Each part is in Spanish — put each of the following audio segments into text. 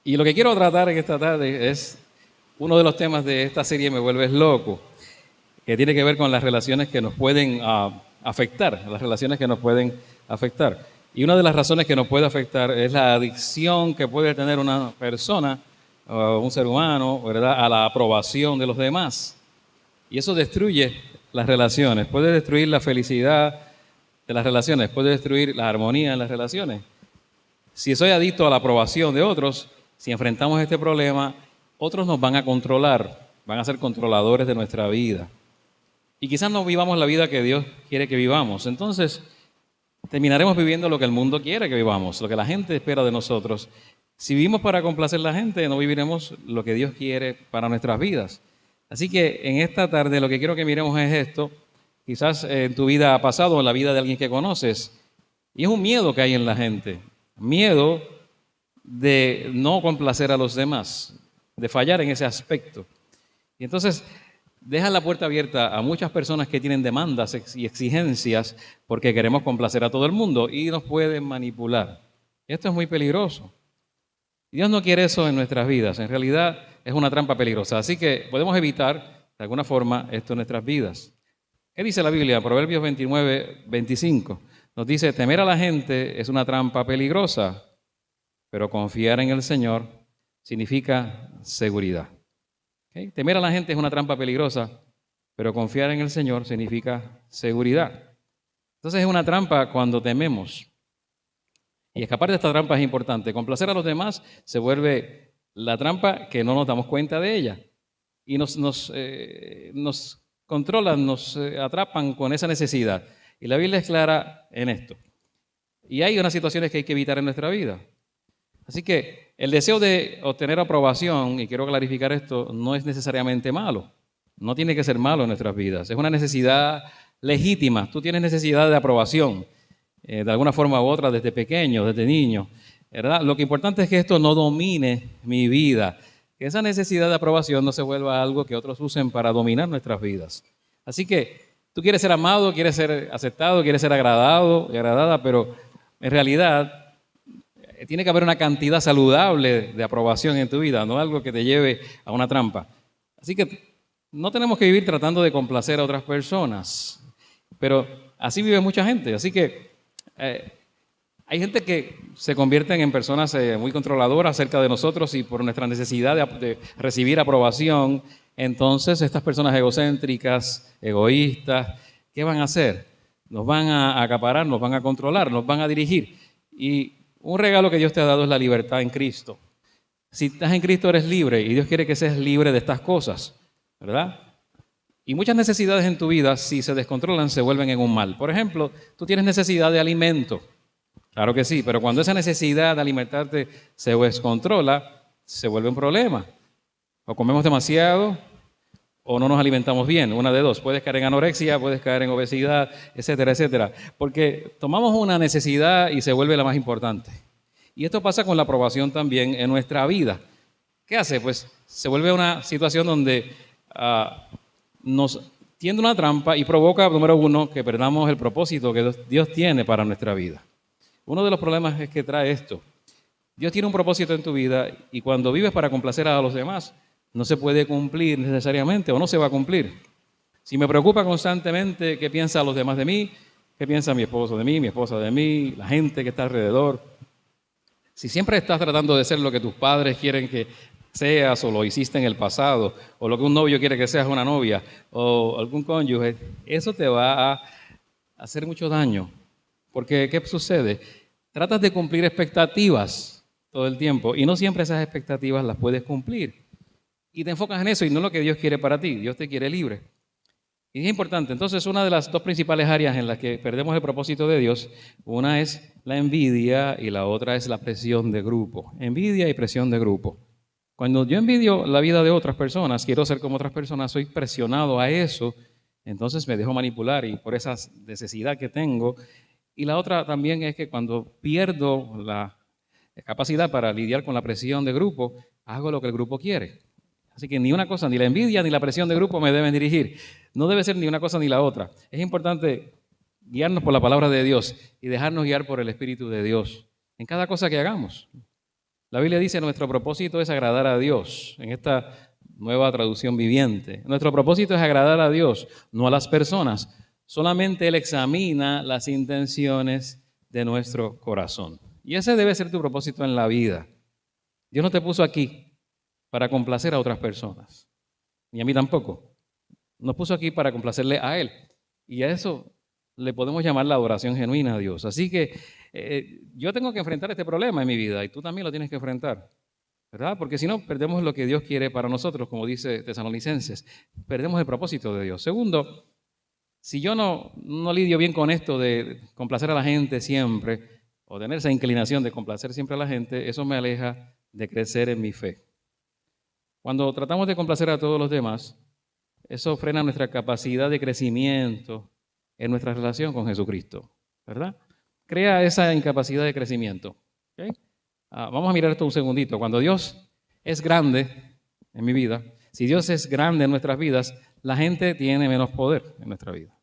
Y lo que quiero tratar en esta tarde es uno de los temas de esta serie Me Vuelves Loco, que tiene que ver con las relaciones que nos pueden afectar, las relaciones que nos pueden afectar. Y una de las razones que nos puede afectar es la adicción que puede tener una persona, un ser humano, ¿verdad?, a la aprobación de los demás. Y eso destruye las relaciones, puede destruir la felicidad de las relaciones, puede destruir la armonía en las relaciones. Si soy adicto a la aprobación de otros, si enfrentamos este problema, otros nos van a controlar, van a ser controladores de nuestra vida. Y quizás no vivamos la vida que Dios quiere que vivamos. Entonces, terminaremos viviendo lo que el mundo quiere que vivamos, lo que la gente espera de nosotros. Si vivimos para complacer a la gente, no viviremos lo que Dios quiere para nuestras vidas. Así que en esta tarde lo que quiero que miremos es esto. Quizás en tu vida ha pasado, o en la vida de alguien que conoces, y es un miedo que hay en la gente. Miedo de no complacer a los demás, de fallar en ese aspecto. Y entonces dejan la puerta abierta a muchas personas que tienen demandas y exigencias porque queremos complacer a todo el mundo y nos pueden manipular. Esto es muy peligroso. Dios no quiere eso en nuestras vidas. En realidad es una trampa peligrosa. Así que podemos evitar de alguna forma esto en nuestras vidas. ¿Qué dice la Biblia? Proverbios 29, 25. Nos dice, temer a la gente es una trampa peligrosa, pero confiar en el Señor significa seguridad. ¿Okay? Temer a la gente es una trampa peligrosa, pero confiar en el Señor significa seguridad. Entonces es una trampa cuando tememos. Y escapar de esta trampa es importante. Complacer a los demás se vuelve la trampa que no nos damos cuenta de ella. Y nos controlan, nos atrapan con esa necesidad. Y la Biblia es clara en esto. Y hay unas situaciones que hay que evitar en nuestra vida. Así que el deseo de obtener aprobación, y quiero clarificar esto, no es necesariamente malo. No tiene que ser malo en nuestras vidas. Es una necesidad legítima. Tú tienes necesidad de aprobación, de alguna forma u otra, desde pequeño, desde niño, ¿verdad? Lo que importante es que esto no domine mi vida. Que esa necesidad de aprobación no se vuelva algo que otros usen para dominar nuestras vidas. Así que tú quieres ser amado, quieres ser aceptado, quieres ser agradado y agradada, pero en realidad tiene que haber una cantidad saludable de aprobación en tu vida, no algo que te lleve a una trampa. Así que no tenemos que vivir tratando de complacer a otras personas, pero así vive mucha gente. Así que hay gente que se convierten en personas muy controladoras acerca de nosotros y por nuestra necesidad de recibir aprobación, entonces estas personas egocéntricas, egoístas, ¿qué van a hacer? Nos van a acaparar, nos van a controlar, nos van a dirigir. Y un regalo que Dios te ha dado es la libertad en Cristo. Si estás en Cristo eres libre y Dios quiere que seas libre de estas cosas, ¿verdad? Y muchas necesidades en tu vida, si se descontrolan, se vuelven en un mal. Por ejemplo, tú tienes necesidad de alimento. Claro que sí, pero cuando esa necesidad de alimentarte se descontrola, se vuelve un problema. O comemos demasiado o no nos alimentamos bien, una de dos. Puedes caer en anorexia, puedes caer en obesidad, etcétera, etcétera. Porque tomamos una necesidad y se vuelve la más importante. Y esto pasa con la aprobación también en nuestra vida. ¿Qué hace? Pues se vuelve una situación donde nos tiende una trampa y provoca, número uno, que perdamos el propósito que Dios tiene para nuestra vida. Uno de los problemas es que trae esto. Dios tiene un propósito en tu vida y cuando vives para complacer a los demás, no se puede cumplir necesariamente o no se va a cumplir. Si me preocupa constantemente qué piensan los demás de mí, qué piensa mi esposo de mí, mi esposa de mí, la gente que está alrededor. Si siempre estás tratando de ser lo que tus padres quieren que seas o lo hiciste en el pasado, o lo que un novio quiere que seas una novia, o algún cónyuge, eso te va a hacer mucho daño. Porque, ¿qué sucede? Tratas de cumplir expectativas todo el tiempo y no siempre esas expectativas las puedes cumplir. Y te enfocas en eso y no en lo que Dios quiere para ti. Dios te quiere libre. Y es importante. Entonces, una de las dos principales áreas en las que perdemos el propósito de Dios, una es la envidia y la otra es la presión de grupo. Envidia y presión de grupo. Cuando yo envidio la vida de otras personas, quiero ser como otras personas, soy presionado a eso, entonces me dejo manipular y por esa necesidad que tengo. Y la otra también es que cuando pierdo la capacidad para lidiar con la presión de grupo, hago lo que el grupo quiere. Así que ni una cosa, ni la envidia ni la presión de grupo me deben dirigir. No debe ser ni una cosa ni la otra. Es importante guiarnos por la palabra de Dios y dejarnos guiar por el Espíritu de Dios en cada cosa que hagamos. La Biblia dice, nuestro propósito es agradar a Dios, en esta nueva traducción viviente. Nuestro propósito es agradar a Dios, no a las personas. Solamente Él examina las intenciones de nuestro corazón. Y ese debe ser tu propósito en la vida. Dios no te puso aquí para complacer a otras personas, ni a mí tampoco. Nos puso aquí para complacerle a Él. Y a eso le podemos llamar la adoración genuina a Dios. Así que yo tengo que enfrentar este problema en mi vida y tú también lo tienes que enfrentar, ¿verdad? Porque si no, perdemos lo que Dios quiere para nosotros, como dice Tesalonicenses. Perdemos el propósito de Dios. Segundo, si yo no lidio bien con esto de complacer a la gente siempre, o tener esa inclinación de complacer siempre a la gente, eso me aleja de crecer en mi fe. Cuando tratamos de complacer a todos los demás, eso frena nuestra capacidad de crecimiento en nuestra relación con Jesucristo, ¿verdad? Crea esa incapacidad de crecimiento. ¿Okay? Vamos a mirar esto un segundito. Cuando Dios es grande en mi vida, si Dios es grande en nuestras vidas, la gente tiene menos poder en nuestra vida.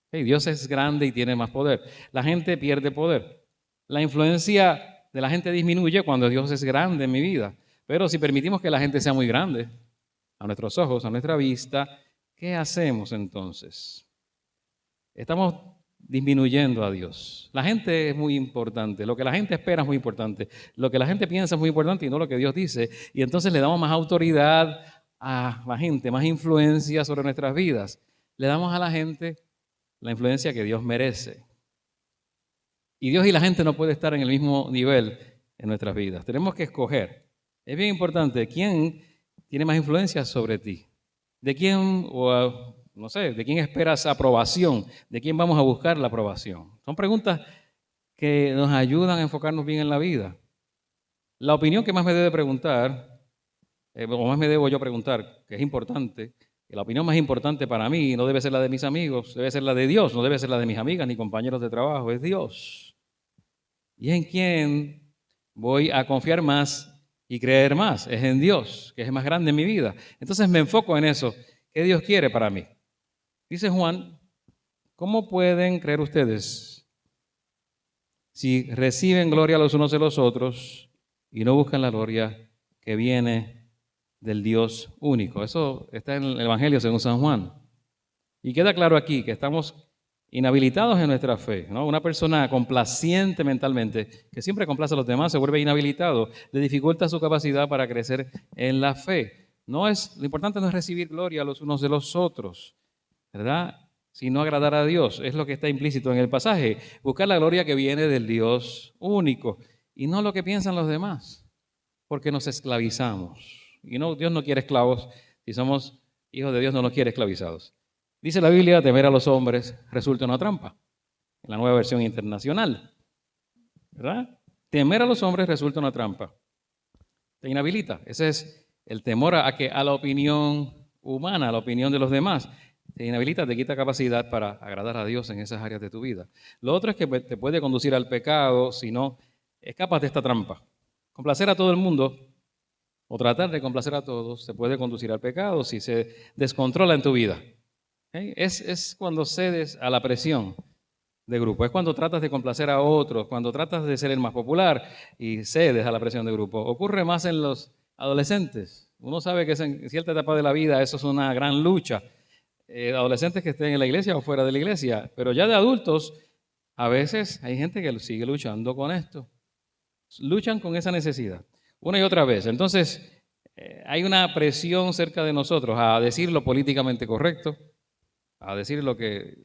¿Okay? Dios es grande y tiene más poder. La gente pierde poder. La influencia de la gente disminuye cuando Dios es grande en mi vida. Pero si permitimos que la gente sea muy grande, a nuestros ojos, a nuestra vista, ¿qué hacemos entonces? Estamos disminuyendo a Dios. La gente es muy importante, lo que la gente espera es muy importante, lo que la gente piensa es muy importante y no lo que Dios dice. Y entonces le damos más autoridad a la gente, más influencia sobre nuestras vidas. Le damos a la gente la influencia que Dios merece. Y Dios y la gente no pueden estar en el mismo nivel en nuestras vidas. Tenemos que escoger. Es bien importante quién tiene más influencia sobre ti. ¿De quién, no sé, de quién esperas aprobación? ¿De quién vamos a buscar la aprobación? Son preguntas que nos ayudan a enfocarnos bien en la vida. La opinión que más me debe preguntar, o más me debo yo preguntar, que es importante, que la opinión más importante para mí no debe ser la de mis amigos, debe ser la de Dios, no debe ser la de mis amigas ni compañeros de trabajo, es Dios. ¿Y en quién voy a confiar más y creer más? Es en Dios, que es más grande en mi vida. Entonces me enfoco en eso. ¿Qué Dios quiere para mí? Dice Juan, ¿cómo pueden creer ustedes si reciben gloria los unos de los otros y no buscan la gloria que viene del Dios único? Eso está en el Evangelio según San Juan. Y queda claro aquí que estamos inhabilitados en nuestra fe, ¿no? Una persona complaciente mentalmente, que siempre complace a los demás, se vuelve inhabilitado, le dificulta su capacidad para crecer en la fe. Lo importante no es recibir gloria los unos de los otros, ¿verdad? Sino agradar a Dios, es lo que está implícito en el pasaje, buscar la gloria que viene del Dios único y no lo que piensan los demás, porque nos esclavizamos. Y no, Dios no quiere esclavos, si somos hijos de Dios no nos quiere esclavizados. Dice la Biblia, temer a los hombres resulta una trampa, en la nueva versión internacional, ¿verdad? Temer a los hombres resulta una trampa, te inhabilita. Ese es el temor a la opinión humana, a la opinión de los demás. Te inhabilita, te quita capacidad para agradar a Dios en esas áreas de tu vida. Lo otro es que te puede conducir al pecado si no escapas de esta trampa. Complacer a todo el mundo o tratar de complacer a todos te puede conducir al pecado si se descontrola en tu vida. ¿Okay? Es cuando cedes a la presión de grupo, es cuando tratas de complacer a otros, cuando tratas de ser el más popular y cedes a la presión de grupo. Ocurre más en los adolescentes. Uno sabe que en cierta etapa de la vida eso es una gran lucha. Adolescentes que estén en la iglesia o fuera de la iglesia, pero ya de adultos, a veces hay gente que sigue luchando con esto. Luchan con esa necesidad, una y otra vez. Entonces, hay una presión cerca de nosotros a decir lo políticamente correcto, a decir lo que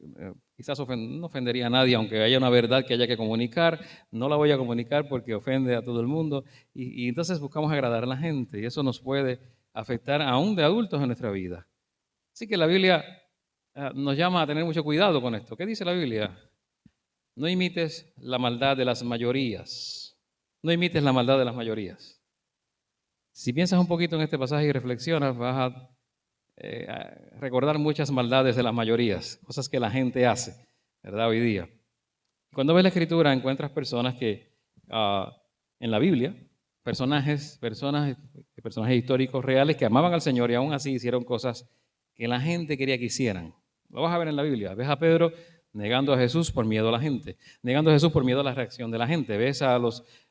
quizás no ofendería a nadie, aunque haya una verdad que haya que comunicar, no la voy a comunicar porque ofende a todo el mundo, y entonces buscamos agradar a la gente, y eso nos puede afectar aún de adultos en nuestra vida. Así que la Biblia nos llama a tener mucho cuidado con esto. ¿Qué dice la Biblia? No imites la maldad de las mayorías. No imites la maldad de las mayorías. Si piensas un poquito en este pasaje y reflexionas, vas a recordar muchas maldades de las mayorías, cosas que la gente hace, ¿verdad? Hoy día. Cuando ves la Escritura encuentras personas que en la Biblia, personajes históricos reales que amaban al Señor y aún así hicieron cosas que la gente quería que hicieran. Lo vas a ver en la Biblia. Ves a Pedro negando a Jesús por miedo a la gente, negando a Jesús por miedo a la reacción de la gente. Ves a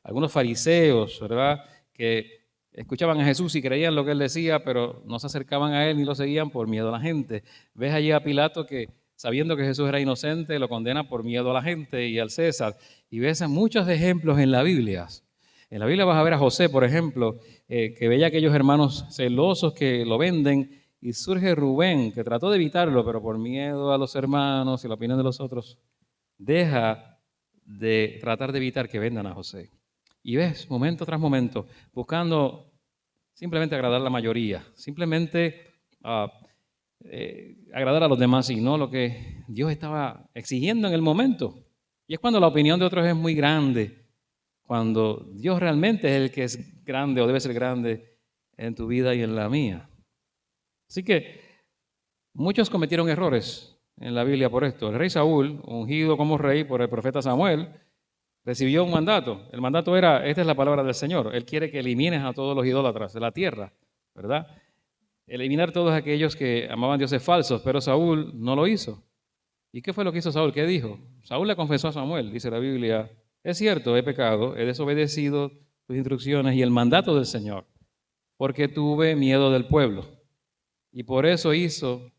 algunos fariseos, ¿verdad?, que escuchaban a Jesús y creían lo que él decía, pero no se acercaban a él ni lo seguían por miedo a la gente. Ves allí a Pilato que, sabiendo que Jesús era inocente, lo condena por miedo a la gente y al César. Y ves muchos ejemplos en la Biblia. En la Biblia vas a ver a José, por ejemplo, que veía a aquellos hermanos celosos que lo venden, y surge Rubén, que trató de evitarlo, pero por miedo a los hermanos y la opinión de los otros, deja de tratar de evitar que vendan a José. Y ves, momento tras momento, buscando simplemente agradar a la mayoría, simplemente agradar a los demás y no lo que Dios estaba exigiendo en el momento. Y es cuando la opinión de otros es muy grande, cuando Dios realmente es el que es grande o debe ser grande en tu vida y en la mía. Así que muchos cometieron errores en la Biblia por esto. El rey Saúl, ungido como rey por el profeta Samuel, recibió un mandato. El mandato era, esta es la palabra del Señor. Él quiere que elimines a todos los idólatras de la tierra, ¿verdad? Eliminar todos aquellos que amaban dioses falsos, pero Saúl no lo hizo. ¿Y qué fue lo que hizo Saúl? ¿Qué dijo? Saúl le confesó a Samuel, dice la Biblia, es cierto, he pecado, he desobedecido tus instrucciones y el mandato del Señor, porque tuve miedo del pueblo. Y por eso hice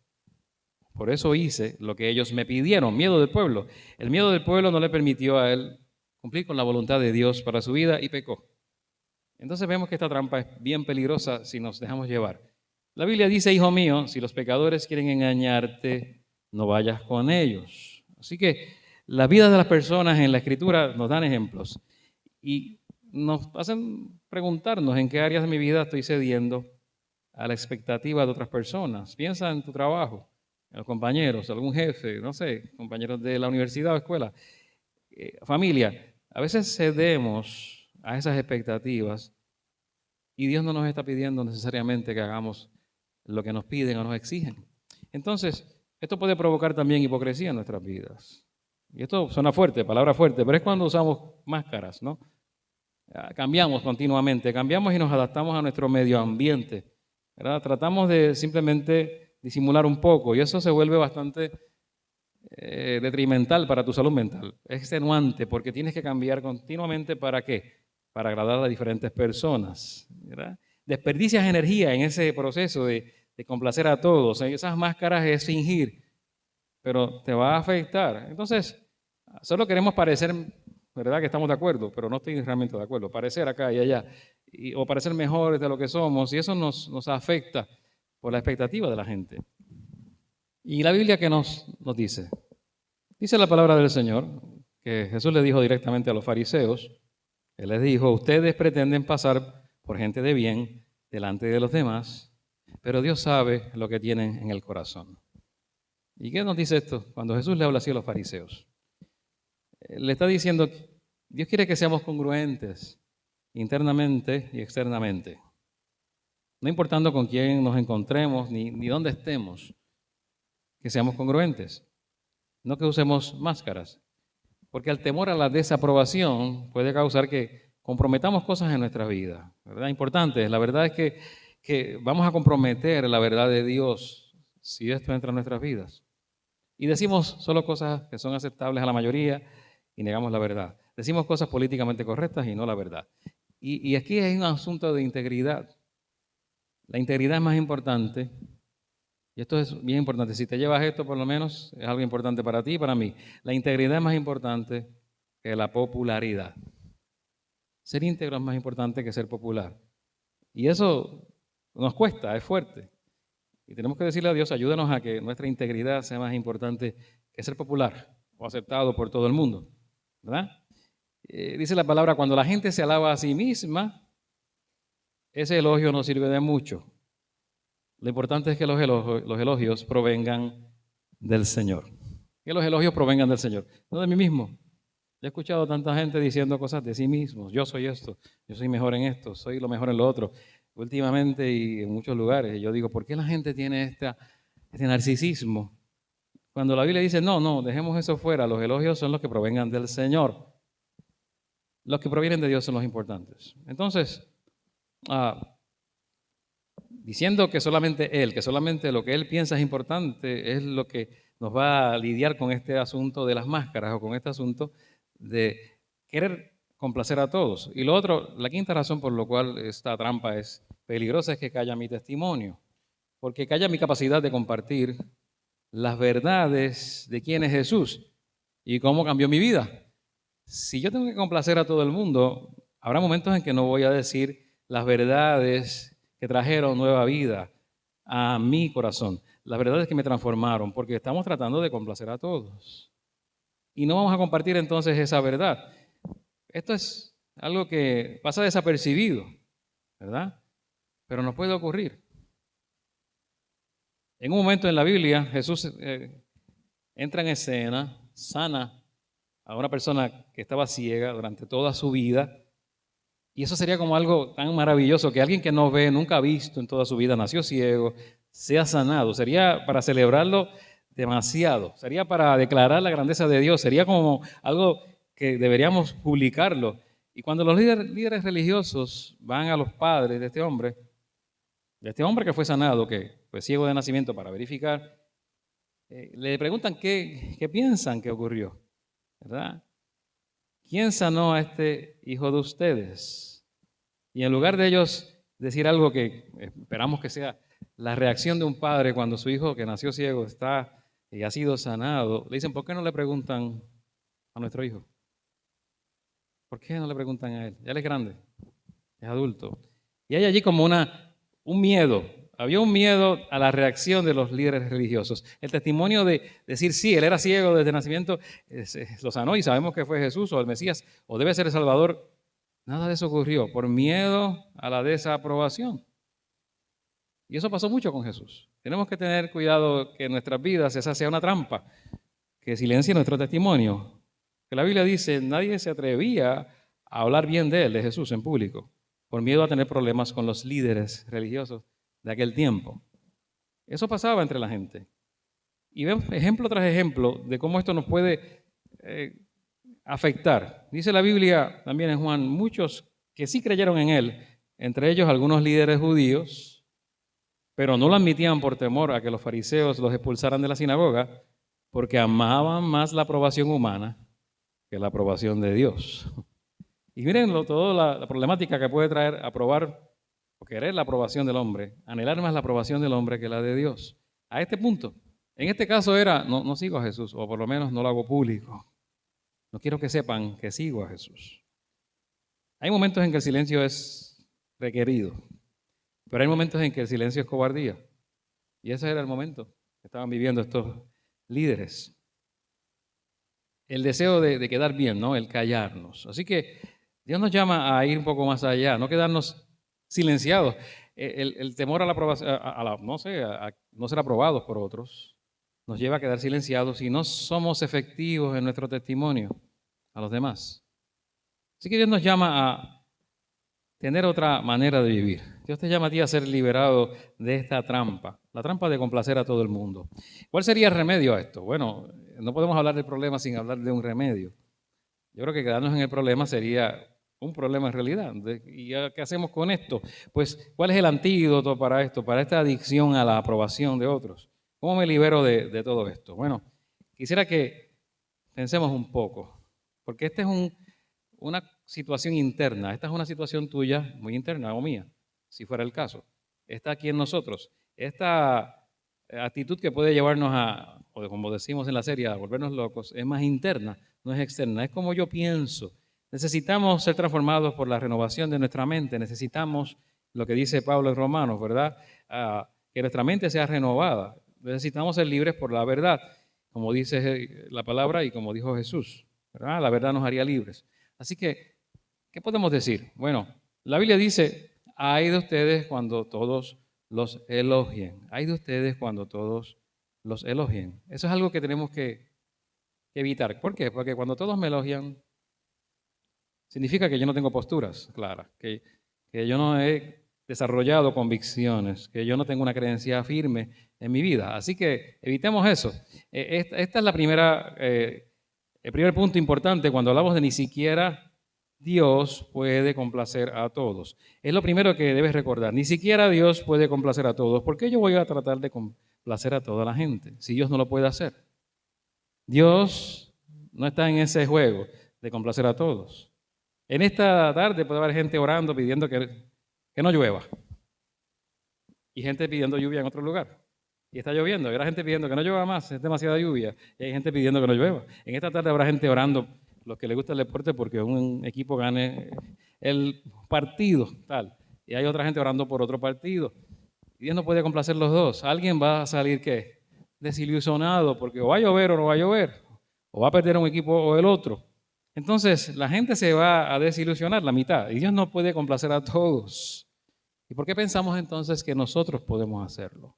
lo que ellos me pidieron, miedo del pueblo. El miedo del pueblo no le permitió a él cumplir con la voluntad de Dios para su vida y pecó. Entonces vemos que esta trampa es bien peligrosa si nos dejamos llevar. La Biblia dice, hijo mío, si los pecadores quieren engañarte, no vayas con ellos. Así que la vida de las personas en la Escritura nos dan ejemplos y nos hacen preguntarnos en qué áreas de mi vida estoy cediendo a la expectativa de otras personas. Piensa en tu trabajo, en los compañeros, algún jefe, no sé, compañeros de la universidad o escuela, familia. A veces cedemos a esas expectativas y Dios no nos está pidiendo necesariamente que hagamos lo que nos piden o nos exigen. Entonces, esto puede provocar también hipocresía en nuestras vidas. Y esto suena fuerte, palabra fuerte, pero es cuando usamos máscaras, ¿no? Cambiamos continuamente, cambiamos y nos adaptamos a nuestro medio ambiente, ¿verdad? Tratamos de simplemente disimular un poco y eso se vuelve bastante detrimental para tu salud mental. Es extenuante porque tienes que cambiar continuamente. ¿Para qué? Para agradar a diferentes personas, ¿verdad? Desperdicias energía en ese proceso de complacer a todos. Esas máscaras es fingir, pero te va a afectar. Entonces, solo queremos parecer, ¿verdad? Que estamos de acuerdo, pero no estoy realmente de acuerdo. Parecer acá y allá, o parecer mejores de lo que somos, y eso nos afecta por la expectativa de la gente. ¿Y la Biblia qué nos dice? Dice la palabra del Señor, que Jesús le dijo directamente a los fariseos, Él les dijo, ustedes pretenden pasar por gente de bien delante de los demás, pero Dios sabe lo que tienen en el corazón. ¿Y qué nos dice esto? Cuando Jesús le habla así a los fariseos, le está diciendo, Dios quiere que seamos congruentes internamente y externamente, no importando con quién nos encontremos ni dónde estemos, que seamos congruentes, no que usemos máscaras, porque el temor a la desaprobación puede causar que comprometamos cosas en nuestra vida, ¿verdad? Importante, la verdad es que vamos a comprometer la verdad de Dios si esto entra en nuestras vidas. Y decimos solo cosas que son aceptables a la mayoría y negamos la verdad. Decimos cosas políticamente correctas y no la verdad. Y aquí hay un asunto de integridad. La integridad es más importante, y esto es bien importante. Si te llevas esto, por lo menos, es algo importante para ti y para mí. La integridad es más importante que la popularidad. Ser íntegro es más importante que ser popular. Y eso nos cuesta, es fuerte. Y tenemos que decirle a Dios, ayúdanos a que nuestra integridad sea más importante que ser popular o aceptado por todo el mundo, ¿verdad? Dice la palabra, cuando la gente se alaba a sí misma, ese elogio no sirve de mucho. Lo importante es que los elogios provengan del Señor. Que los elogios provengan del Señor, no de mí mismo. Yo he escuchado a tanta gente diciendo cosas de sí mismos. Yo soy esto, yo soy mejor en esto, soy lo mejor en lo otro. Últimamente y en muchos lugares, yo digo, ¿por qué la gente tiene este narcisismo? Cuando la Biblia dice, no, dejemos eso fuera, los elogios son los que provengan del Señor. Los que provienen de Dios son los importantes. Entonces, diciendo que solamente Él, que solamente lo que Él piensa es importante, es lo que nos va a lidiar con este asunto de las máscaras o con este asunto de querer complacer a todos. Y lo otro, la quinta razón por la cual esta trampa es peligrosa es que calla mi testimonio, porque calla mi capacidad de compartir las verdades de quién es Jesús y cómo cambió mi vida. Si yo tengo que complacer a todo el mundo, habrá momentos en que no voy a decir las verdades que trajeron nueva vida a mi corazón, las verdades que me transformaron, porque estamos tratando de complacer a todos. Y no vamos a compartir entonces esa verdad. Esto es algo que pasa desapercibido, ¿verdad? Pero nos puede ocurrir. En un momento en la Biblia, Jesús entra en escena, sana a una persona que estaba ciega durante toda su vida. Y eso sería como algo tan maravilloso, que alguien que no ve, nunca ha visto en toda su vida, nació ciego, sea sanado. Sería para celebrarlo demasiado. Sería para declarar la grandeza de Dios. Sería como algo que deberíamos publicarlo. Y cuando los líderes religiosos van a los padres de este hombre que fue sanado, que fue ciego de nacimiento, para verificar, le preguntan qué piensan que ocurrió, ¿verdad? ¿Quién sanó a este hijo de ustedes? Y en lugar de ellos decir algo que esperamos que sea la reacción de un padre cuando su hijo que nació ciego está y ha sido sanado, le dicen, ¿por qué no le preguntan a nuestro hijo? ¿Por qué no le preguntan a él? Ya él es grande, es adulto. Y hay allí como un miedo. Había un miedo a la reacción de los líderes religiosos. El testimonio de decir, sí, él era ciego desde nacimiento, lo sanó y sabemos que fue Jesús o el Mesías o debe ser el Salvador. Nada de eso ocurrió por miedo a la desaprobación. Y eso pasó mucho con Jesús. Tenemos que tener cuidado que en nuestras vidas esa sea una trampa, que silencie nuestro testimonio. Que la Biblia dice, nadie se atrevía a hablar bien de él, de Jesús, en público, por miedo a tener problemas con los líderes religiosos de aquel tiempo. Eso pasaba entre la gente. Y vemos ejemplo tras ejemplo de cómo esto nos puede afectar. Dice la Biblia también en Juan, muchos que sí creyeron en él, entre ellos algunos líderes judíos, pero no lo admitían por temor a que los fariseos los expulsaran de la sinagoga, porque amaban más la aprobación humana que la aprobación de Dios. Y miren toda la problemática que puede traer aprobar o querer la aprobación del hombre, anhelar más la aprobación del hombre que la de Dios. A este punto, en este caso era, no sigo a Jesús, o por lo menos no lo hago público. No quiero que sepan que sigo a Jesús. Hay momentos en que el silencio es requerido, pero hay momentos en que el silencio es cobardía. Y ese era el momento que estaban viviendo estos líderes. El deseo de quedar bien, ¿no? El callarnos. Así que Dios nos llama a ir un poco más allá, no quedarnos silenciados. El temor a la aprobación, a no ser aprobados por otros, nos lleva a quedar silenciados y no somos efectivos en nuestro testimonio a los demás. Así que Dios nos llama a tener otra manera de vivir. Dios te llama a ti a ser liberado de esta trampa, la trampa de complacer a todo el mundo. ¿Cuál sería el remedio a esto? Bueno, no podemos hablar del problema sin hablar de un remedio. Yo creo que quedarnos en el problema sería un problema en realidad. ¿Y qué hacemos con esto? Pues, ¿cuál es el antídoto para esto, para esta adicción a la aprobación de otros? ¿Cómo me libero de todo esto? Bueno, quisiera que pensemos un poco, porque esta es una situación interna, esta es una situación tuya muy interna o mía, si fuera el caso. Está aquí en nosotros. Esta actitud que puede llevarnos o como decimos en la serie, a volvernos locos, es más interna, no es externa, es como yo pienso. Necesitamos ser transformados por la renovación de nuestra mente, necesitamos lo que dice Pablo en Romanos, ¿verdad? Que nuestra mente sea renovada. Necesitamos ser libres por la verdad, como dice la palabra y como dijo Jesús, ¿verdad? La verdad nos haría libres. Así que, ¿qué podemos decir? Bueno, la Biblia dice, ay de ustedes cuando todos los elogien. Ay de ustedes cuando todos los elogien. Eso es algo que tenemos que evitar. ¿Por qué? Porque cuando todos me elogian, significa que yo no tengo posturas claras, que yo no he desarrollado convicciones, que yo no tengo una creencia firme en mi vida. Así que evitemos eso. Esta es el primer punto importante cuando hablamos de ni siquiera Dios puede complacer a todos. Es lo primero que debes recordar. Ni siquiera Dios puede complacer a todos. ¿Por qué yo voy a tratar de complacer a toda la gente si Dios no lo puede hacer? Dios no está en ese juego de complacer a todos. En esta tarde puede haber gente orando pidiendo que no llueva y gente pidiendo lluvia en otro lugar. Y está lloviendo, habrá gente pidiendo que no llueva más, es demasiada lluvia, y hay gente pidiendo que no llueva. En esta tarde habrá gente orando, los que les gusta el deporte, porque un equipo gane el partido, tal. Y hay otra gente orando por otro partido. Y Dios no puede complacer los dos. Alguien va a salir, ¿qué? Desilusionado, porque o va a llover o no va a llover, o va a perder un equipo o el otro. Entonces, la gente se va a desilusionar, la mitad, y Dios no puede complacer a todos. ¿Y por qué pensamos entonces que nosotros podemos hacerlo?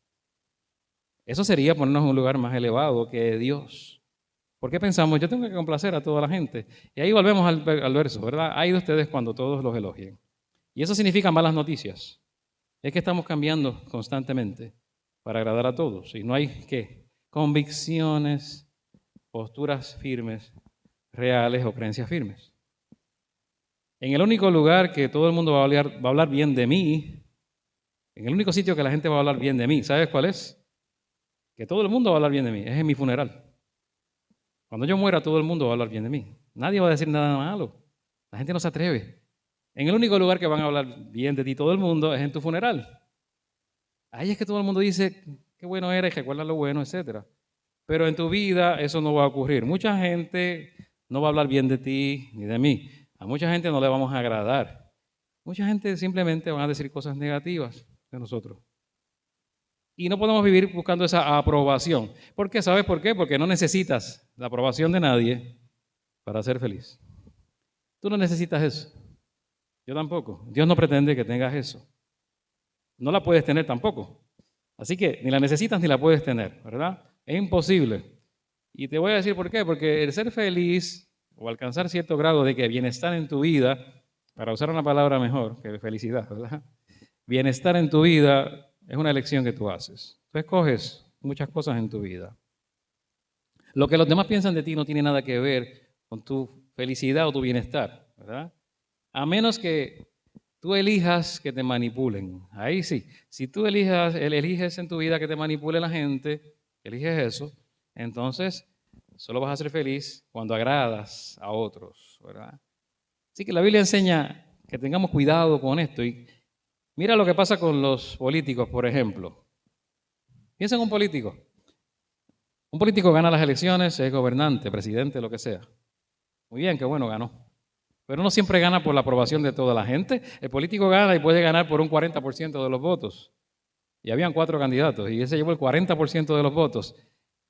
Eso sería ponernos en un lugar más elevado que Dios. ¿Por qué pensamos, yo tengo que complacer a toda la gente? Y ahí volvemos al verso, ¿verdad? Hay de ustedes cuando todos los elogien. Y eso significa malas noticias. Es que estamos cambiando constantemente para agradar a todos. Y no hay, ¿qué? Convicciones, posturas firmes, reales o creencias firmes. En el único lugar que todo el mundo va a hablar bien de mí, en el único sitio que la gente va a hablar bien de mí, ¿sabes cuál es? Que todo el mundo va a hablar bien de mí, es en mi funeral. Cuando yo muera, todo el mundo va a hablar bien de mí. Nadie va a decir nada malo. La gente no se atreve. En el único lugar que van a hablar bien de ti todo el mundo es en tu funeral. Ahí es que todo el mundo dice, qué bueno eres, recuerda lo bueno, etc. Pero en tu vida eso no va a ocurrir. Mucha gente no va a hablar bien de ti ni de mí. A mucha gente no le vamos a agradar. Mucha gente simplemente va a decir cosas negativas de nosotros. Y no podemos vivir buscando esa aprobación. ¿Por qué? ¿Sabes por qué? Porque no necesitas la aprobación de nadie para ser feliz. Tú no necesitas eso. Yo tampoco. Dios no pretende que tengas eso. No la puedes tener tampoco. Así que ni la necesitas ni la puedes tener, ¿verdad? Es imposible. Y te voy a decir por qué. Porque el ser feliz o alcanzar cierto grado de que bienestar en tu vida, para usar una palabra mejor que felicidad, ¿verdad? Bienestar en tu vida es una elección que tú haces. Tú escoges muchas cosas en tu vida. Lo que los demás piensan de ti no tiene nada que ver con tu felicidad o tu bienestar, ¿verdad? A menos que tú elijas que te manipulen. Ahí sí. Si tú eliges en tu vida que te manipule la gente, eliges eso, entonces solo vas a ser feliz cuando agradas a otros, ¿verdad? Así que la Biblia enseña que tengamos cuidado con esto. Y mira lo que pasa con los políticos, por ejemplo. Piensa en un político. Un político gana las elecciones, es gobernante, presidente, lo que sea. Muy bien, qué bueno, ganó. Pero no siempre gana por la aprobación de toda la gente. El político gana y puede ganar por un 40% de los votos. Y habían 4 candidatos y ese llevó el 40% de los votos.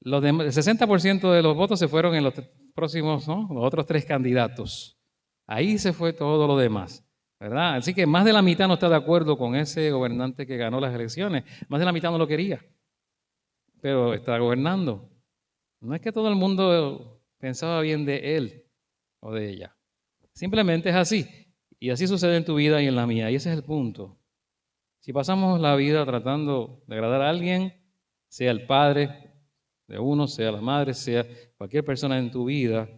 El 60% de los votos se fueron en los próximos, ¿no? Los otros 3 candidatos. Ahí se fue todo lo demás, ¿verdad? Así que más de la mitad no está de acuerdo con ese gobernante que ganó las elecciones. Más de la mitad no lo quería, pero está gobernando. No es que todo el mundo pensaba bien de él o de ella. Simplemente es así. Y así sucede en tu vida y en la mía. Y ese es el punto. Si pasamos la vida tratando de agradar a alguien, sea el padre de uno, sea la madre, sea cualquier persona en tu vida,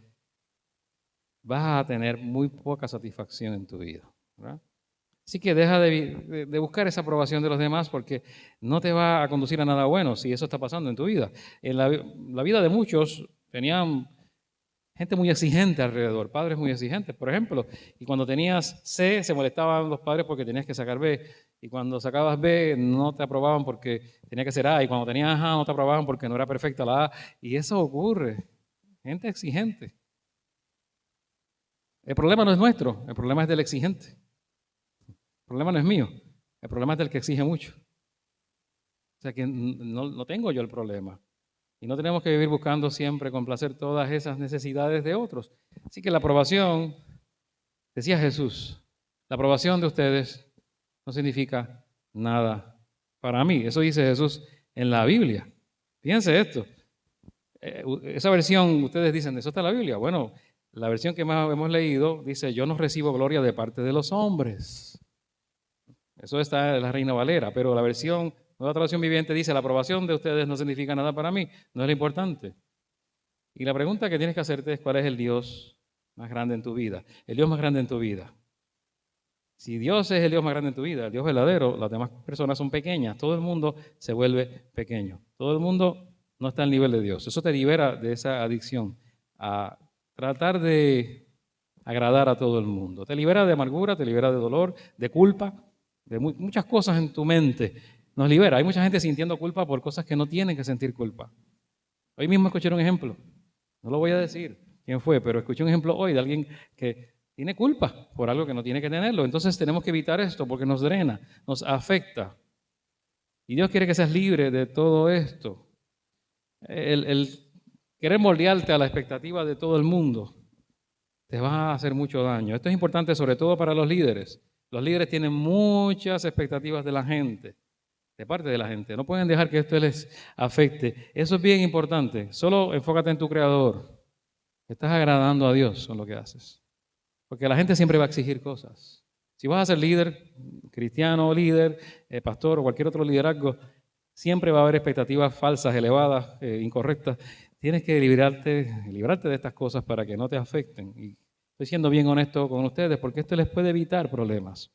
vas a tener muy poca satisfacción en tu vida, ¿verdad? Así que deja de buscar esa aprobación de los demás porque no te va a conducir a nada bueno si eso está pasando en tu vida. En la vida de muchos tenían gente muy exigente alrededor, padres muy exigentes, por ejemplo. Y cuando tenías C, se molestaban los padres porque tenías que sacar B. Y cuando sacabas B, no te aprobaban porque tenía que ser A. Y cuando tenías A, no te aprobaban porque no era perfecta la A. Y eso ocurre. Gente exigente. El problema no es nuestro, el problema es del exigente. El problema no es mío, el problema es del que exige mucho. O sea que no tengo yo el problema. Y no tenemos que vivir buscando siempre complacer todas esas necesidades de otros. Así que la aprobación, decía Jesús, la aprobación de ustedes no significa nada para mí. Eso dice Jesús en la Biblia. Fíjense esto. Esa versión, ustedes dicen, ¿eso está en la Biblia? Bueno, la versión que más hemos leído dice, yo no recibo gloria de parte de los hombres. Eso está en la Reina Valera, pero la versión, Nueva Traducción Viviente dice, la aprobación de ustedes no significa nada para mí, no es lo importante. Y la pregunta que tienes que hacerte es, ¿cuál es el Dios más grande en tu vida? El Dios más grande en tu vida. Si Dios es el Dios más grande en tu vida, el Dios verdadero, las demás personas son pequeñas, todo el mundo se vuelve pequeño. Todo el mundo no está al nivel de Dios. Eso te libera de esa adicción a tratar de agradar a todo el mundo. Te libera de amargura, te libera de dolor, de culpa, de muchas cosas en tu mente. Nos libera. Hay mucha gente sintiendo culpa por cosas que no tienen que sentir culpa. Hoy mismo escuché un ejemplo. No lo voy a decir quién fue, pero escuché un ejemplo hoy de alguien que tiene culpa por algo que no tiene que tenerlo. Entonces tenemos que evitar esto porque nos drena, nos afecta. Y Dios quiere que seas libre de todo esto. El querer moldearte a la expectativa de todo el mundo te va a hacer mucho daño. Esto es importante sobre todo para los líderes. Los líderes tienen muchas expectativas de la gente, de parte de la gente. No pueden dejar que esto les afecte. Eso es bien importante. Solo enfócate en tu Creador. Estás agradando a Dios con lo que haces. Porque la gente siempre va a exigir cosas. Si vas a ser líder, cristiano, líder, pastor o cualquier otro liderazgo, siempre va a haber expectativas falsas, elevadas, incorrectas. Tienes que librarte de estas cosas para que no te afecten. Y estoy siendo bien honesto con ustedes porque esto les puede evitar problemas.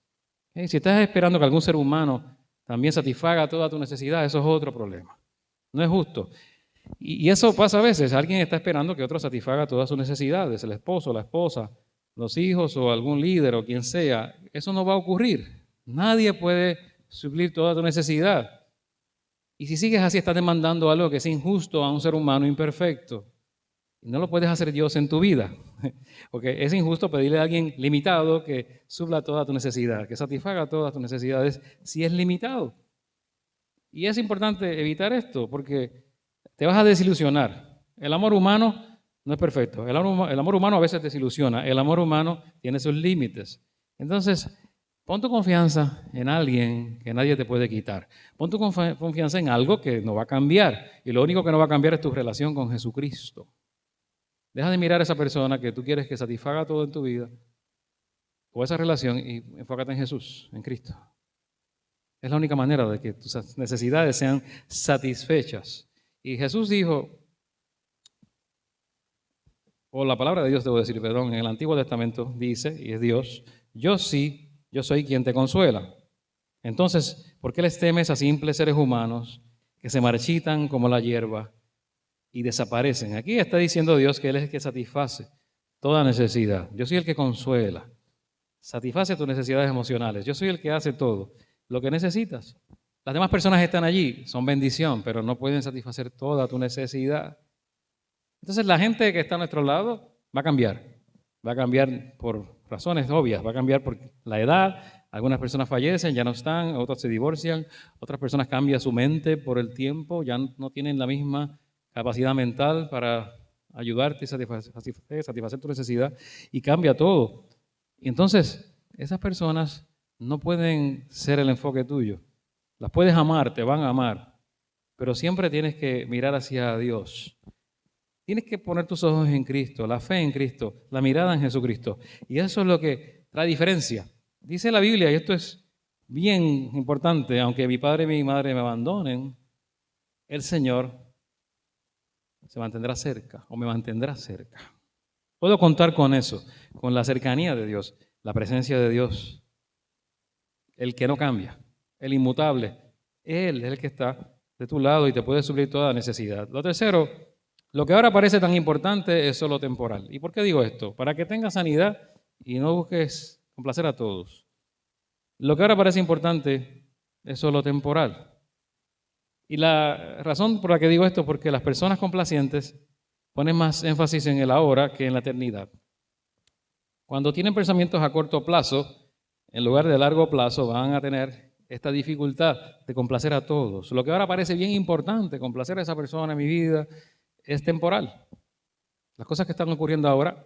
Si estás esperando que algún ser humano también satisfaga toda tu necesidad, eso es otro problema. No es justo. Y eso pasa a veces. Alguien está esperando que otro satisfaga todas sus necesidades, el esposo, la esposa, los hijos o algún líder o quien sea. Eso no va a ocurrir. Nadie puede suplir toda tu necesidad. Y si sigues así, estás demandando algo que es injusto a un ser humano imperfecto. Y no lo puedes hacer Dios en tu vida. Porque es injusto pedirle a alguien limitado que supla toda tu necesidad, que satisfaga todas tus necesidades si es limitado. Y es importante evitar esto porque te vas a desilusionar. El amor humano no es perfecto. El amor humano a veces desilusiona. El amor humano tiene sus límites. Entonces, pon tu confianza en alguien que nadie te puede quitar. Pon tu confianza en algo que no va a cambiar. Y lo único que no va a cambiar es tu relación con Jesucristo. Deja de mirar a esa persona que tú quieres que satisfaga todo en tu vida o esa relación y enfócate en Jesús, en Cristo. Es la única manera de que tus necesidades sean satisfechas. Y Jesús dijo, o la palabra de Dios, debo decir, perdón, en el Antiguo Testamento dice, y es Dios, yo soy quien te consuela. Entonces, ¿por qué les temes a simples seres humanos que se marchitan como la hierba y desaparecen? Aquí está diciendo Dios que Él es el que satisface toda necesidad. Yo soy el que consuela, satisface tus necesidades emocionales. Yo soy el que hace todo lo que necesitas. Las demás personas están allí, son bendición, pero no pueden satisfacer toda tu necesidad. Entonces la gente que está a nuestro lado va a cambiar por razones obvias, va a cambiar por la edad, algunas personas fallecen, ya no están, otras se divorcian, otras personas cambian su mente por el tiempo, ya no tienen la misma capacidad mental para ayudarte y satisfacer tu necesidad y cambia todo. Y entonces esas personas no pueden ser el enfoque tuyo. Las puedes amar, te van a amar, pero siempre tienes que mirar hacia Dios. Tienes que poner tus ojos en Cristo, la fe en Cristo, la mirada en Jesucristo. Y eso es lo que trae diferencia. Dice la Biblia, y esto es bien importante, aunque mi padre y mi madre me abandonen, el Señor se mantendrá cerca o me mantendrá cerca. Puedo contar con eso, con la cercanía de Dios, la presencia de Dios, el que no cambia, el inmutable. Él es el que está de tu lado y te puede suplir toda necesidad. Lo tercero, lo que ahora parece tan importante es solo temporal. ¿Y por qué digo esto? Para que tengas sanidad y no busques complacer a todos. Lo que ahora parece importante es solo temporal. Y la razón por la que digo esto es porque las personas complacientes ponen más énfasis en el ahora que en la eternidad. Cuando tienen pensamientos a corto plazo, en lugar de largo plazo, van a tener esta dificultad de complacer a todos. Lo que ahora parece bien importante, complacer a esa persona en mi vida, es temporal. Las cosas que están ocurriendo ahora,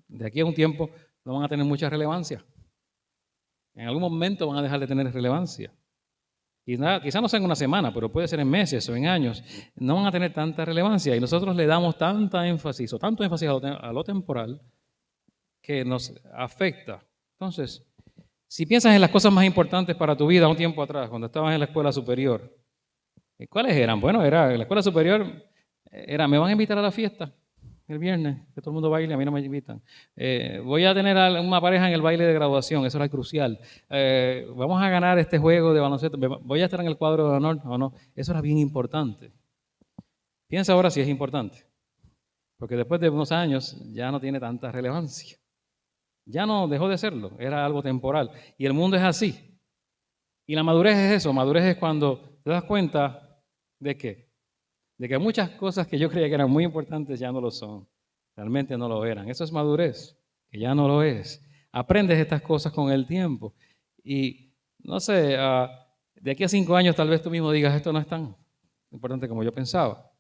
de aquí a un tiempo, no van a tener mucha relevancia. En algún momento van a dejar de tener relevancia. Y quizás no sea en una semana, pero puede ser en meses o en años. No van a tener tanta relevancia. Y nosotros le damos tanto énfasis a lo temporal que nos afecta. Entonces, si piensas en las cosas más importantes para tu vida un tiempo atrás, cuando estabas en la escuela superior, ¿cuáles eran? Bueno, era en la escuela superior, me van a invitar a la fiesta el viernes, que todo el mundo baile, a mí no me invitan. Voy a tener una pareja en el baile de graduación, eso era crucial. Vamos a ganar este juego de baloncesto, voy a estar en el cuadro de honor o no, eso era bien importante. Piensa ahora si es importante, porque después de unos años ya no tiene tanta relevancia. Ya no dejó de serlo, era algo temporal. Y el mundo es así. Y la madurez es eso, madurez es cuando te das cuenta de qué, de que muchas cosas que yo creía que eran muy importantes ya no lo son, realmente no lo eran. Eso es madurez, que ya no lo es. Aprendes estas cosas con el tiempo. Y no sé, de aquí a 5 años tal vez tú mismo digas, esto no es tan importante como yo pensaba.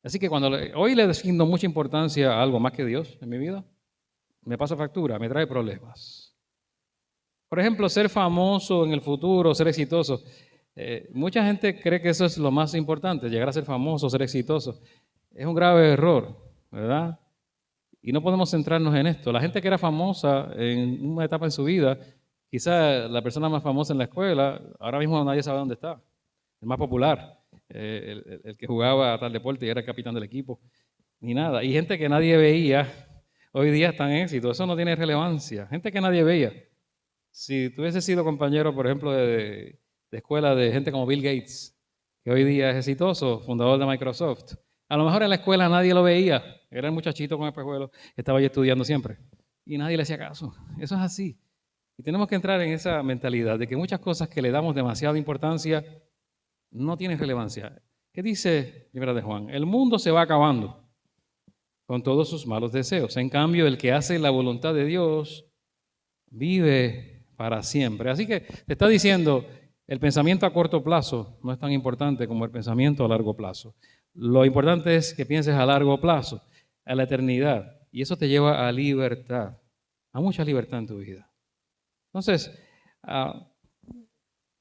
Así que hoy le asigno mucha importancia a algo más que Dios en mi vida, me pasa factura, me trae problemas. Por ejemplo, ser famoso en el futuro, ser exitoso. Mucha gente cree que eso es lo más importante, llegar a ser famoso, ser exitoso. Es un grave error, ¿verdad? Y no podemos centrarnos en esto. La gente que era famosa en una etapa en su vida, quizá la persona más famosa en la escuela, ahora mismo nadie sabe dónde está. El más popular, el que jugaba a tal deporte y era el capitán del equipo, ni nada. Y gente que nadie veía, hoy día está en éxito. Eso no tiene relevancia. Gente que nadie veía. Si tú hubieses sido compañero, por ejemplo, de escuela de gente como Bill Gates, que hoy día es exitoso, fundador de Microsoft, a lo mejor en la escuela nadie lo veía. Era el muchachito con espejuelos que estaba ahí estudiando siempre. Y nadie le hacía caso. Eso es así. Y tenemos que entrar en esa mentalidad de que muchas cosas que le damos demasiada importancia no tienen relevancia. ¿Qué dice Primera de Juan? El mundo se va acabando con todos sus malos deseos. En cambio, el que hace la voluntad de Dios vive para siempre. Así que te está diciendo, el pensamiento a corto plazo no es tan importante como el pensamiento a largo plazo. Lo importante es que pienses a largo plazo, a la eternidad. Y eso te lleva a libertad, a mucha libertad en tu vida. Entonces,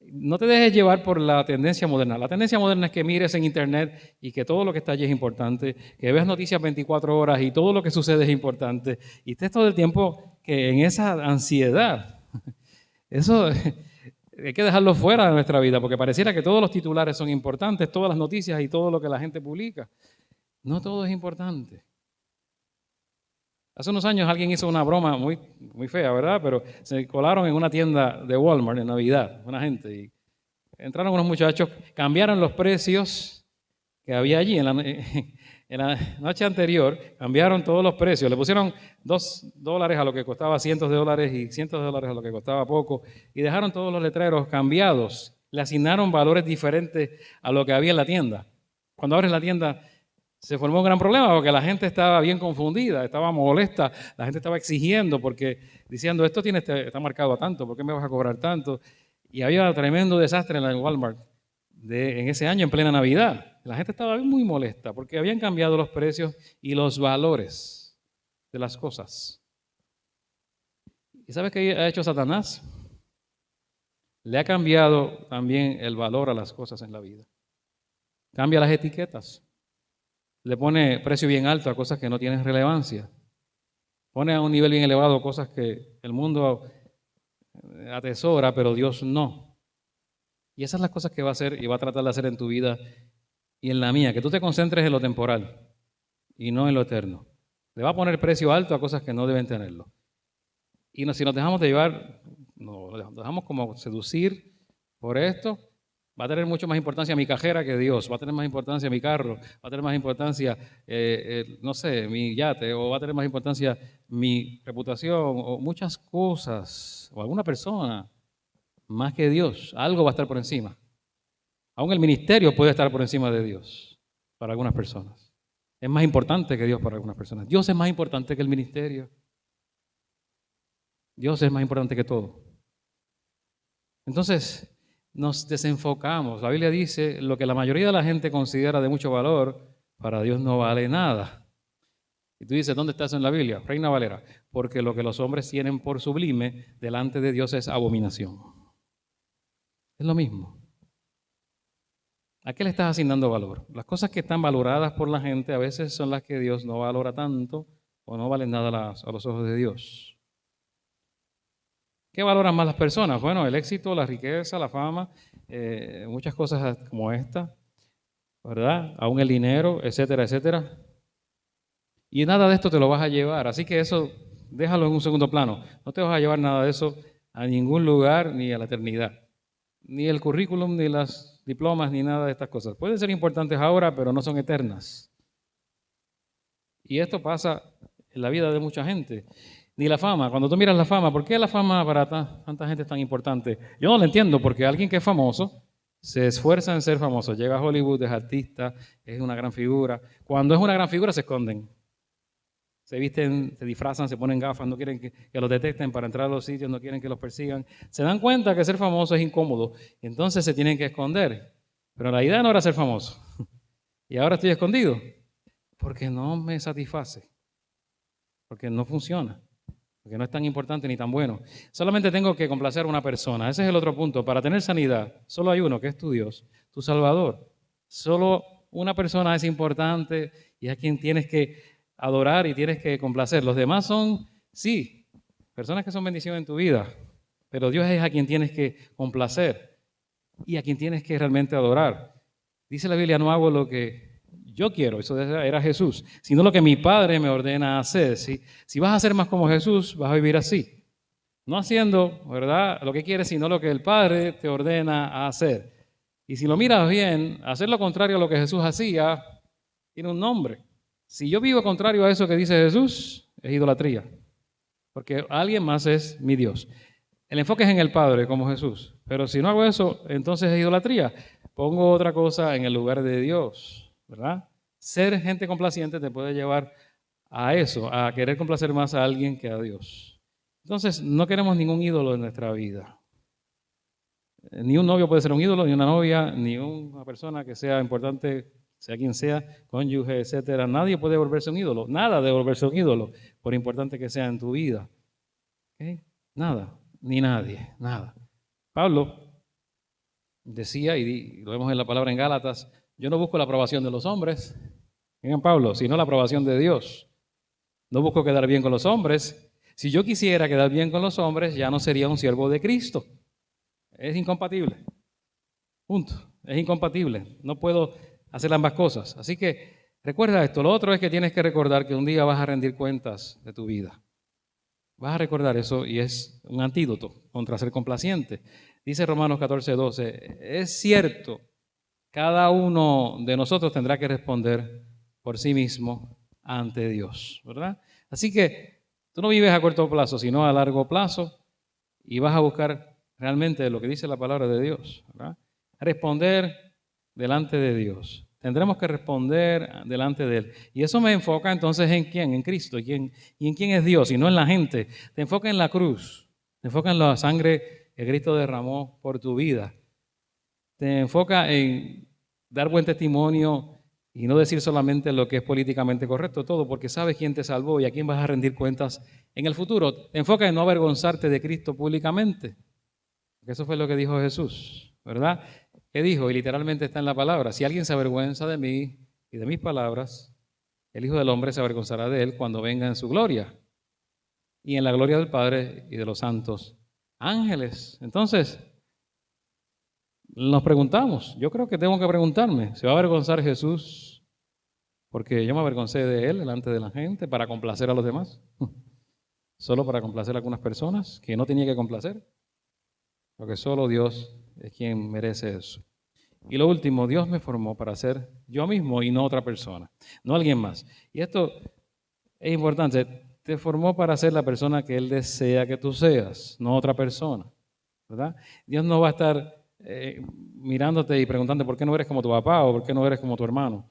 no te dejes llevar por la tendencia moderna. La tendencia moderna es que mires en internet y que todo lo que está allí es importante, que veas noticias 24 horas y todo lo que sucede es importante. Y estés todo el tiempo que en esa ansiedad. Eso hay que dejarlo fuera de nuestra vida, porque pareciera que todos los titulares son importantes, todas las noticias y todo lo que la gente publica. No todo es importante. Hace unos años alguien hizo una broma muy, muy fea, ¿verdad? Pero se colaron en una tienda de Walmart en Navidad, una gente, y entraron unos muchachos, cambiaron los precios que había allí en la noche anterior, cambiaron todos los precios, le pusieron $2 a lo que costaba cientos de dólares y cientos de dólares a lo que costaba poco, y dejaron todos los letreros cambiados, le asignaron valores diferentes a lo que había en la tienda. Cuando abres la tienda, se formó un gran problema porque la gente estaba bien confundida, estaba molesta, la gente estaba exigiendo porque diciendo, esto está marcado a tanto, ¿por qué me vas a cobrar tanto? Y había tremendo desastre en Walmart en ese año, en plena Navidad. La gente estaba muy molesta porque habían cambiado los precios y los valores de las cosas. ¿Y sabes qué ha hecho Satanás? Le ha cambiado también el valor a las cosas en la vida. Cambia las etiquetas. Le pone precio bien alto a cosas que no tienen relevancia. Pone a un nivel bien elevado cosas que el mundo atesora, pero Dios no. Y esas son las cosas que va a hacer y va a tratar de hacer en tu vida y en la mía, que tú te concentres en lo temporal y no en lo eterno. Le va a poner precio alto a cosas que no deben tenerlo. Y si nos dejamos de llevar, nos dejamos como seducir por esto, va a tener mucho más importancia mi cajera que Dios, va a tener más importancia mi carro, va a tener más importancia, no sé, mi yate, o va a tener más importancia mi reputación, o muchas cosas, o alguna persona, más que Dios. Algo va a estar por encima. Aún el ministerio puede estar por encima de Dios para algunas personas. Es más importante que Dios para algunas personas. Dios es más importante que el ministerio. Dios es más importante que todo. Entonces, nos desenfocamos. La Biblia dice, lo que la mayoría de la gente considera de mucho valor, para Dios no vale nada. Y tú dices, ¿dónde está eso en la Biblia? Reina Valera. Porque lo que los hombres tienen por sublime, delante de Dios es abominación. Es lo mismo. ¿A qué le estás asignando valor? Las cosas que están valoradas por la gente a veces son las que Dios no valora tanto o no valen nada a los ojos de Dios. ¿Qué valoran más las personas? Bueno, el éxito, la riqueza, la fama, muchas cosas como esta, ¿verdad? Aún el dinero, etcétera, etcétera. Y nada de esto te lo vas a llevar, así que eso déjalo en un segundo plano. No te vas a llevar nada de eso a ningún lugar ni a la eternidad. Ni el currículum, ni las diplomas, ni nada de estas cosas. Pueden ser importantes ahora, pero no son eternas. Y esto pasa en la vida de mucha gente. Ni la fama. Cuando tú miras la fama, ¿por qué la fama para tanta gente es tan importante? Yo no lo entiendo, porque alguien que es famoso se esfuerza en ser famoso. Llega a Hollywood, es artista, es una gran figura. Cuando es una gran figura se esconden. Se visten, se disfrazan, se ponen gafas, no quieren que los detecten para entrar a los sitios, no quieren que los persigan. Se dan cuenta que ser famoso es incómodo, entonces se tienen que esconder. Pero la idea no era ser famoso. Y ahora estoy escondido porque no me satisface, porque no funciona, porque no es tan importante ni tan bueno. Solamente tengo que complacer a una persona. Ese es el otro punto. Para tener sanidad, solo hay uno, que es tu Dios, tu Salvador. Solo una persona es importante y es a quien tienes que adorar y tienes que complacer. Los demás son, sí, personas que son bendición en tu vida, pero Dios es a quien tienes que complacer y a quien tienes que realmente adorar. Dice la Biblia, no hago lo que yo quiero, eso era Jesús, sino lo que mi Padre me ordena hacer. Si vas a ser más como Jesús, vas a vivir así. No haciendo, ¿verdad?, lo que quieres, sino lo que el Padre te ordena a hacer. Y si lo miras bien, hacer lo contrario a lo que Jesús hacía tiene un nombre. Si yo vivo contrario a eso que dice Jesús, es idolatría, porque alguien más es mi Dios. El enfoque es en el Padre, como Jesús, pero si no hago eso, entonces es idolatría. Pongo otra cosa en el lugar de Dios, ¿verdad? Ser gente complaciente te puede llevar a eso, a querer complacer más a alguien que a Dios. Entonces, no queremos ningún ídolo en nuestra vida. Ni un novio puede ser un ídolo, ni una novia, ni una persona que sea importante, sea quien sea, cónyuge, etcétera. Nadie puede volverse un ídolo. Nada debe volverse un ídolo, por importante que sea en tu vida. ¿Okay? Nada, ni nadie, nada. Pablo decía, y lo vemos en la palabra en Gálatas, yo no busco la aprobación de los hombres, digan Pablo, sino la aprobación de Dios. No busco quedar bien con los hombres. Si yo quisiera quedar bien con los hombres, ya no sería un siervo de Cristo. Es incompatible. Punto. Es incompatible. No puedo hacer ambas cosas. Así que recuerda esto. Lo otro es que tienes que recordar que un día vas a rendir cuentas de tu vida. Vas a recordar eso y es un antídoto contra ser complaciente. Dice Romanos 14:12, es cierto, cada uno de nosotros tendrá que responder por sí mismo ante Dios, ¿verdad? Así que tú no vives a corto plazo, sino a largo plazo y vas a buscar realmente lo que dice la palabra de Dios, ¿verdad? Responder delante de Dios. Tendremos que responder delante de Él. Y eso me enfoca entonces en quién, en Cristo. ¿Y en quién es Dios? Y no en la gente. Te enfoca en la cruz. Te enfoca en la sangre que Cristo derramó por tu vida. Te enfoca en dar buen testimonio y no decir solamente lo que es políticamente correcto, todo, porque sabes quién te salvó y a quién vas a rendir cuentas en el futuro. Te enfoca en no avergonzarte de Cristo públicamente. Porque eso fue lo que dijo Jesús, ¿verdad? ¿Qué dijo? Y literalmente está en la palabra. Si alguien se avergüenza de mí y de mis palabras, el Hijo del Hombre se avergonzará de él cuando venga en su gloria y en la gloria del Padre y de los santos ángeles. Entonces, nos preguntamos, yo creo que tengo que preguntarme, ¿se va a avergonzar Jesús porque yo me avergoncé de Él delante de la gente para complacer a los demás? ¿Solo para complacer a algunas personas que no tenía que complacer? Porque solo Dios es quien merece eso. Y lo último, Dios me formó para ser yo mismo y no otra persona, no alguien más. Y esto es importante, te formó para ser la persona que Él desea que tú seas, no otra persona, ¿verdad? Dios no va a estar mirándote y preguntándote por qué no eres como tu papá o por qué no eres como tu hermano.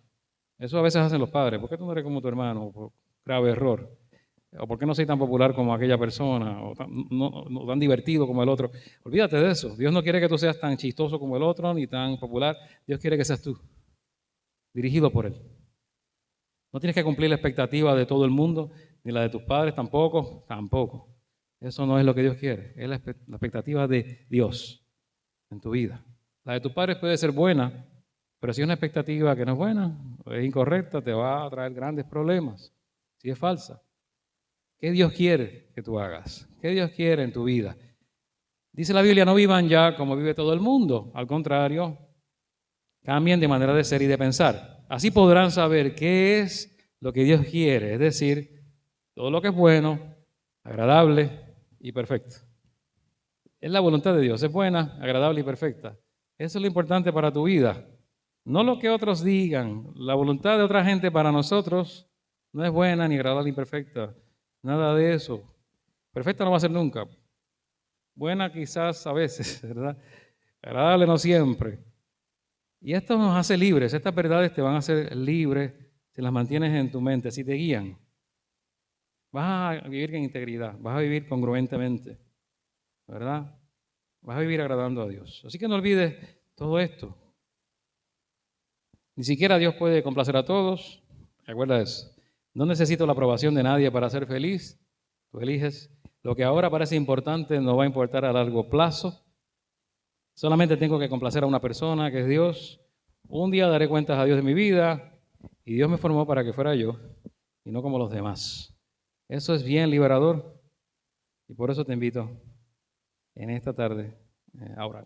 Eso a veces hacen los padres. ¿Por qué tú no eres como tu hermano? Por grave error. ¿O por qué no soy tan popular como aquella persona? ¿O no tan divertido como el otro? Olvídate de eso. Dios no quiere que tú seas tan chistoso como el otro, ni tan popular. Dios quiere que seas tú, dirigido por Él. No tienes que cumplir la expectativa de todo el mundo, ni la de tus padres tampoco. Eso no es lo que Dios quiere. Es la expectativa de Dios en tu vida. La de tus padres puede ser buena, pero si es una expectativa que no es buena, o es incorrecta, te va a traer grandes problemas. Si es falsa. ¿Qué Dios quiere que tú hagas? ¿Qué Dios quiere en tu vida? Dice la Biblia, no vivan ya como vive todo el mundo. Al contrario, cambien de manera de ser y de pensar. Así podrán saber qué es lo que Dios quiere, es decir, todo lo que es bueno, agradable y perfecto. Es la voluntad de Dios, es buena, agradable y perfecta. Eso es lo importante para tu vida. No lo que otros digan. La voluntad de otra gente para nosotros no es buena, ni agradable, ni perfecta. Nada de eso. Perfecta no va a ser nunca. Buena quizás a veces, ¿verdad? Agradable no siempre. Y esto nos hace libres. Estas verdades te van a hacer libres si las mantienes en tu mente, si te guían. Vas a vivir en integridad, vas a vivir congruentemente, ¿verdad? Vas a vivir agradando a Dios. Así que no olvides todo esto. Ni siquiera Dios puede complacer a todos. Recuerda eso. No necesito la aprobación de nadie para ser feliz. Tú eliges. Lo que ahora parece importante no va a importar a largo plazo. Solamente tengo que complacer a una persona, que es Dios. Un día daré cuentas a Dios de mi vida y Dios me formó para que fuera yo y no como los demás. Eso es bien liberador y por eso te invito en esta tarde a orar.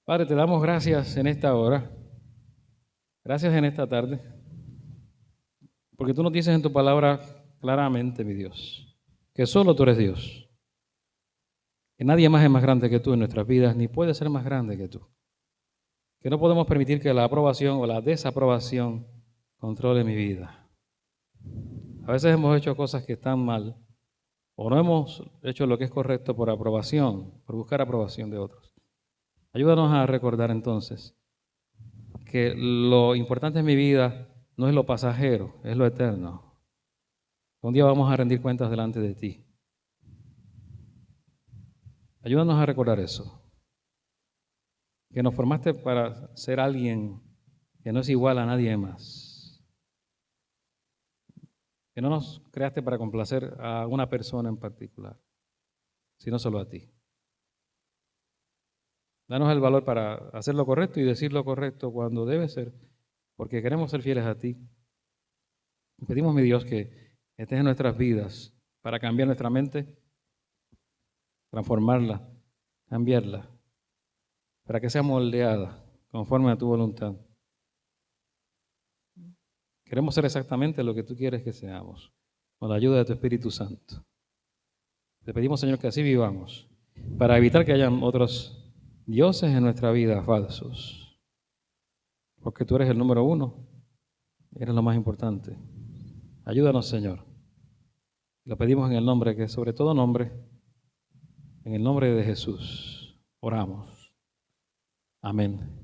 Padre, te damos gracias en esta hora, gracias en esta tarde, porque tú nos dices en tu palabra claramente, mi Dios, que solo tú eres Dios, que nadie más es más grande que tú en nuestras vidas, ni puede ser más grande que tú, que no podemos permitir que la aprobación o la desaprobación controle mi vida. A veces hemos hecho cosas que están mal, o no hemos hecho lo que es correcto por aprobación, por buscar aprobación de otros. Ayúdanos a recordar entonces que lo importante en mi vida no es lo pasajero, es lo eterno. Un día vamos a rendir cuentas delante de ti. Ayúdanos a recordar eso. Que nos formaste para ser alguien que no es igual a nadie más. Que no nos creaste para complacer a una persona en particular, sino solo a ti. Danos el valor para hacer lo correcto y decir lo correcto cuando debe ser, porque queremos ser fieles a ti. Pedimos, mi Dios, que estés en nuestras vidas para cambiar nuestra mente, transformarla, cambiarla, para que sea moldeada conforme a tu voluntad. Queremos ser exactamente lo que tú quieres que seamos, con la ayuda de tu Espíritu Santo. Te pedimos, Señor, que así vivamos, para evitar que hayan otros dioses en nuestra vida falsos, porque tú eres el número uno, eres lo más importante. Ayúdanos, Señor. Lo pedimos en el nombre que es sobre todo nombre, en el nombre de Jesús. Oramos. Amén.